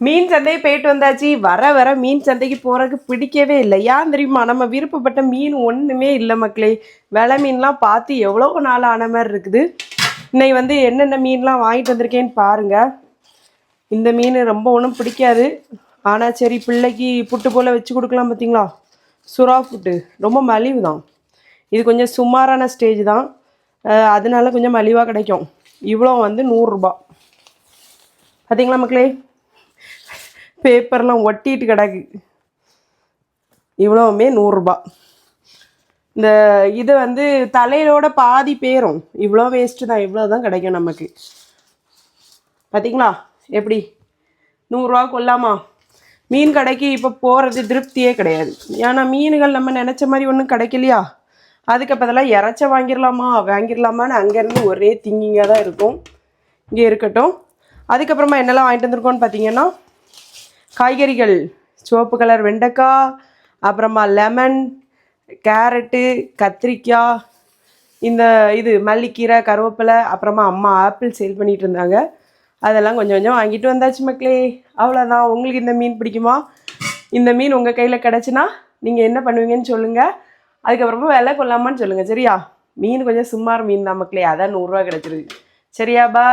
மீன் சந்தை போயிட்டு வந்தாச்சு. வர வர மீன் சந்தைக்கு போகிறதுக்கு பிடிக்கவே இல்லை. ஏன் தெரியுமா? நம்ம விருப்பப்பட்ட மீன் ஒன்றுமே இல்லை மக்களே. விலை மீன்லாம் பார்த்து எவ்வளோ நாள் ஆன மாதிரி இருக்குது. இன்னைக்கு வந்து என்னென்ன மீன்லாம் வாங்கிட்டு வந்திருக்கேன்னு பாருங்கள். இந்த மீன் ரொம்ப ஒன்றும் பிடிக்காது. ஆனால் சரி, பிள்ளைக்கு புட்டு போல் வச்சு கொடுக்கலாம். பார்த்தீங்களா, சுறா புட்டு ரொம்ப மலிவு தான். இது கொஞ்சம் சுமாரான ஸ்டேஜ் தான், அதனால கொஞ்சம் மலிவாக கிடைக்கும். இவ்வளோ வந்து 100 ரூபா. பார்த்தீங்களா மக்களே, பேப்பர்லாம் ஒட்டிட்டு கிடக்கு. இவ்வளோவுமே 100 ரூபா. இந்த இது வந்து தலையோட பாதி பேரும். இவ்வளோ வேஸ்ட்டு தான், இவ்வளோ தான் கிடைக்கும் நமக்கு. பார்த்தீங்களா எப்படி 100 ரூபா கொள்ளாமா? மீன் கடைக்கு இப்போ போகிறது திருப்தியே கிடையாது. ஏன்னா மீன்கள் நம்ம நினச்ச மாதிரி ஒன்றும் கிடைக்கலையா. அதுக்கு பதிலாக இறைச்ச வாங்கிடலாமான்னு அங்கேருந்து ஒரே திங்கிங்காக தான் இருக்கும். இங்கே இருக்கட்டும். அதுக்கப்புறமா என்னெல்லாம் வாங்கிட்டு வந்திருக்கோன்னு பார்த்தீங்கன்னா, காய்கறிகள் சிவப்பு கலர் வெண்டைக்காய், அப்புறமா லெமன், கேரட்டு, கத்திரிக்காய், இந்த இது மல்லிக்கீரை, கருவேப்பிலை, அப்புறமா அம்மா ஆப்பிள் சேல் பண்ணிகிட்டு இருந்தாங்க. அதெல்லாம் கொஞ்சம் கொஞ்சம் வாங்கிட்டு வந்தாச்சு மக்களே. அவ்வளோதான். உங்களுக்கு இந்த மீன் பிடிக்குமா? இந்த மீன் உங்கள் கையில் கிடச்சின்னா நீங்கள் என்ன பண்ணுவீங்கன்னு சொல்லுங்கள். அதுக்கப்புறமா விலை கொள்ளாமான்னு சொல்லுங்கள். சரியா? மீன் கொஞ்சம் சுமார் மீன் தான் மக்களே. அதான் 100 ரூபா கிடச்சிருக்கு. சரியா? பா.